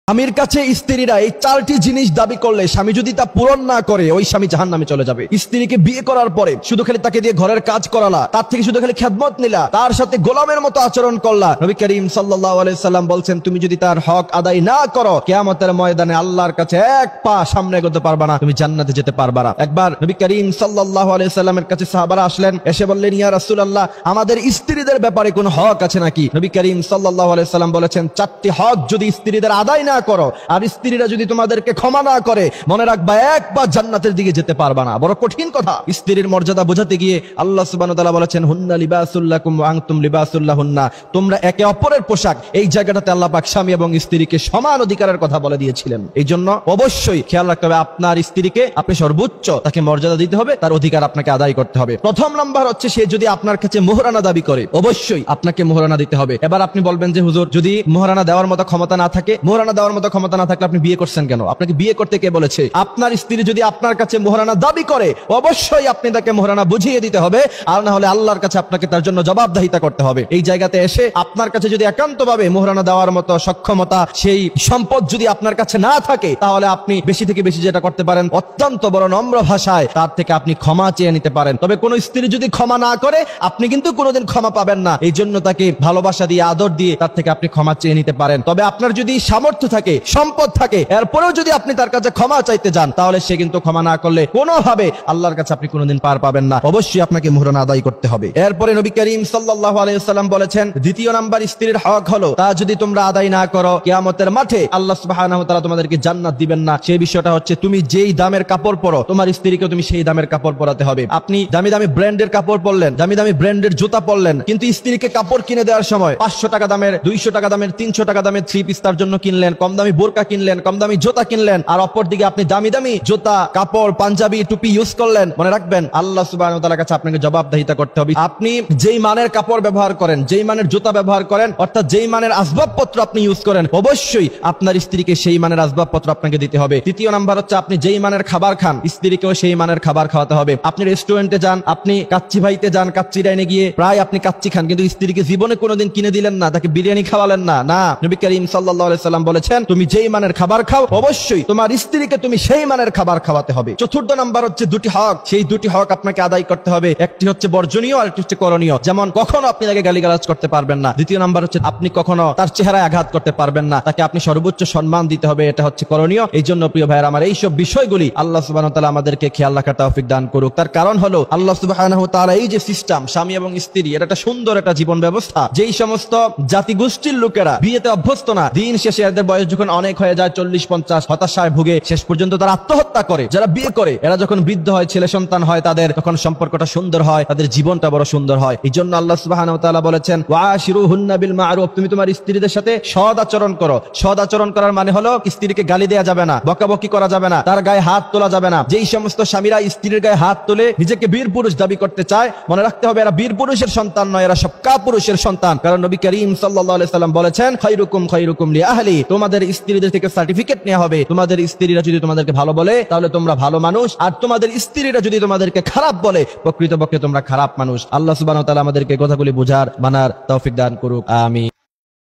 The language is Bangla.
স্বামীর কাছে স্ত্রীরা এই চারটি জিনিস দাবি করলে স্বামী যদি তা পূরণ না করে ওই স্বামী জাহান্নামে চলে যাবে। স্ত্রীকে বিয়ে করার পরে শুধু খালি তাকে দিয়ে ঘরের কাজ করালা, তার থেকে শুধু খালি খেদমত নিলা, তার সাথে গোলামের মতো আচরণ করলা, নবী করিম সাল্লাল্লাহু আলাইহি সাল্লাম বলছেন তুমি যদি তার হক আদায় না করো কিয়ামতের ময়দানে আল্লাহর কাছে এক পা সামনে এগোতে পারবা না, তুমি জান্নাতে যেতে পারবা না। একবার নবী করিম সাল্লাল্লাহু আলাইহি সাল্লামের কাছে সাহাবারা আসলেন, এসে বললেন ইয়া রাসূলুল্লাহ আমাদের স্ত্রীদের ব্যাপারে কোনো হক আছে নাকি? নবী করিম সাল্লাল্লাহু আলাইহি সাল্লাম বলেছেন চারটি হক যদি স্ত্রীদের আদায় না করো আর স্ত্রীরা যদি তোমাদেরকে ক্ষমা না করে মনে রাখবা একবার জান্নাতের দিকে যেতে পারবা না। বড় কঠিন কথা। স্ত্রীর মর্যাদা বোঝাতে গিয়ে আল্লাহ সুবহানাহু ওয়া তাআলা বলেছেন হুন্না লিবাসুল লাকুম ওয়া আনতুম লিবাসুল লাহুন্না, তোমরা একে অপরের পোশাক। এই জায়গাটাতে আল্লাহ পাক স্বামী এবং স্ত্রীকে সমান অধিকারের কথা বলে দিয়েছিলেন। এই জন্য অবশ্যই খেয়াল রাখতে হবে আপনার স্ত্রীকে আপনি সর্বোচ্চ তাকে মর্যাদা দিতে হবে, তার অধিকার আপনাকে আদায় করতে হবে। প্রথম নাম্বার হচ্ছে সে যদি আপনার কাছে মোহরানা দাবি করে অবশ্যই আপনাকে মোহরানা দিতে হবে। এবার আপনি বলবেন যে হুজুর যদি মোহরানা দেওয়ার মতো ক্ষমতা না থাকে, মোহরানা দেওয়ার মতো ক্ষমতা না থাকলে আপনি বিয়ে করছেন কেন? আপনাকে বিয়ে করতে কে বলেছে? আপনার স্ত্রী যদি আপনার কাছে মোহরানা দাবি করে অবশ্যই আপনি তাকে মোহরানা বুঝিয়ে দিতে হবে, আর না হলে আল্লাহর কাছে আপনাকে তার জন্য জবাবদিহিতা করতে হবে। এই জায়গাতে এসে আপনার কাছে যদি একান্তভাবে মোহরানা দেওয়ার মতো সক্ষমতা, সেই সম্পদ যদি আপনার কাছে না থাকে তাহলে আপনি বেশি থেকে বেশি যেটা করতে পারেন অত্যন্ত বড় নম্র ভাষায় তার থেকে আপনি ক্ষমা চেয়ে নিতে পারেন। তবে কোন স্ত্রী যদি ক্ষমা না করে আপনি কিন্তু কোনোদিন ক্ষমা পাবেন না। এই জন্য তাকে ভালোবাসা দিয়ে আদর দিয়ে তার থেকে আপনি ক্ষমা চেয়ে নিতে পারেন। তবে আপনার যদি সামর্থ্য থাকে, সম্পদ থাকে, এরপরেও যদি আপনি তার কাছে ক্ষমা চাইতে যান তাহলে সে কিন্তু ক্ষমা না করলে কোনোভাবে আল্লাহর কাছে আপনি কোনোদিন পার পাবেন না। অবশ্যই আপনাকে মোহরানা আদায় করতে হবে। এরপরে নবী করিম সাল্লাল্লাহু আলাইহি ওয়াসাল্লাম বলেছেন দ্বিতীয় নাম্বার স্ত্রীর হক হলো তা যদি তোমরা আদায় না করো কিয়ামতের মাঠে আল্লাহ সুবহানাহু ওয়া তাআলা তোমাদেরকে জান্নাত দিবেন না। সেই বিষয়টা হচ্ছে তুমি যেই দামের কাপড় পরো তোমার স্ত্রীকে তুমি সেই দামের কাপড় পরাতে হবে। আপনি দামি দামি ব্র্যান্ডের কাপড় পরলেন, দামি দামি ব্র্যান্ডের জুতা পরলেন, কিন্তু স্ত্রীকে কাপড় কিনে দেওয়ার সময় 500 টাকা দামের, 200 টাকা দামের, 300 টাকা দামের থ্রি পিস তার জন্য কিনলেন, কম দামি বোরকা কিনলেন, কম দামি জুতা কিনলেন, আর অপর দিকে আপনি দামি দামি জুতা, কাপড়, পাঞ্জাবি, টুপি ইউজ করলেন। মনে রাখবেন আল্লাহ সুবহানাহু ওয়া তাআলার কাছে আপনাকে জবাবদিহিতা করতে হবে। আপনি যেই মানের কাপড় ব্যবহার করেন, যেই মানের জুতা ব্যবহার করেন, অর্থাৎ যেই মানের আসবাবপত্র আপনি ইউজ করেন অবশ্যই আপনার স্ত্রীকে সেই মানের আসবাবপত্র আপনাকে দিতে হবে। তৃতীয় নাম্বার হচ্ছে আপনি যেই মানের খাবার খান স্ত্রীকেও সেই মানের খাবার খাওয়াতে হবে। আপনি রেস্টুরেন্টে যান, আপনি কাচ্চি ভাইতে যান, কাচ্চি ডাইনে গিয়ে প্রায় আপনি কাচ্চি খান, কিন্তু স্ত্রীকে জীবনে কোনোদিন কিনে দিলেন না, তাকে বিরিয়ানি খাওয়ালেন না। না, নবী করিম সাল্লাল্লাহু আলাইহি সাল্লাম বলেছেন তুমি যেই মানের খাবার খাও অবশ্যই তোমার স্ত্রীকে তুমি সেই মানের খাবার খাওয়াতে হবে। চতুর্থ নাম্বার হচ্ছে দুটি হক, সেই দুটি হক আপনাকে আদায় করতে হবে। একটি হচ্ছে বর্জনীয় আর একটি হচ্ছে করণীয়। যেমন কখনো আপনি তাকে গালিগালাজ করতে পারবেন না। দ্বিতীয় নাম্বার হচ্ছে আপনি কখনো তার চেহারায় আঘাত করতে পারবেন না, তাকে আপনি সর্বোচ্চ সম্মান দিতে হবে। এটা হচ্ছে করণীয়। এই জন্য প্রিয় ভাইয়েরা আমার এইসব বিষয়গুলি আল্লাহ সুবহানাহু ওয়া তাআলা আমাদেরকে খেয়াল রাখার তৌফিক দান করুক। তার কারণ হলো আল্লাহ সুবহানাহু ওয়া তাআলা এই যে সিস্টেম স্বামী এবং স্ত্রী, এটা একটা সুন্দর একটা জীবন ব্যবস্থা। যেই সমস্ত জাতিগোষ্ঠীর লোকেরা বিয়েতে অভ্যস্ত না, দিন শেষে এদের বয়স যখন অনেক হয়ে যায় 40-50, হতাশায় ভুগে শেষ পর্যন্ত তারা আত্মহত্যা করে। যারা বিয়ে করে এরা যখন বৃদ্ধ হয়, ছেলে সন্তান হয় তাদের, তখন সম্পর্কটা সুন্দর হয়, তাদের জীবনটা বড় সুন্দর হয়। এই জন্য আল্লাহ সুবহানাহু ওয়া তাআলা বলেছেন ওয়াশিরুহুন্না বিল মা'রুফ, তুমি তোমার স্ত্রীদের সাথে সৎ আচরণ করো। সৎ আচরণ করার মানে হলো স্ত্রীকে গালি দেওয়া যাবে না, বকাবকি করা যাবে না, তার গায়ে হাত তোলা যাবে না। যেই সমস্ত স্বামীরা স্ত্রীর গায়ে হাত তোলে নিজেকে বীর পুরুষ দাবি করতে চায়, মনে রাখতে হবে এরা বীর পুরুষের সন্তান নয়, এরা সব কাপুরুষের সন্তান। কারণ নবী করিম সাল্লাল্লাহু আলাইহি সাল্লাম বলেছেন খায়রুকুম খায়রুকুম লিআহলি, তোমাদের স্ত্রীদের থেকে সার্টিফিকেট নেওয়া হবে। তোমাদের স্ত্রীরা যদি তোমাদেরকে ভালো বলে তাহলে তোমরা ভালো মানুষ, আর তোমাদের স্ত্রীরা যদি তোমাদেরকে খারাপ বলে প্রকৃতপক্ষে তোমরা খারাপ মানুষ। আল্লাহ সুবহানাহু ওয়া তাআলা আমাদেরকে কথাগুলি বোঝার মানার তৌফিক দান করুক। আমিন।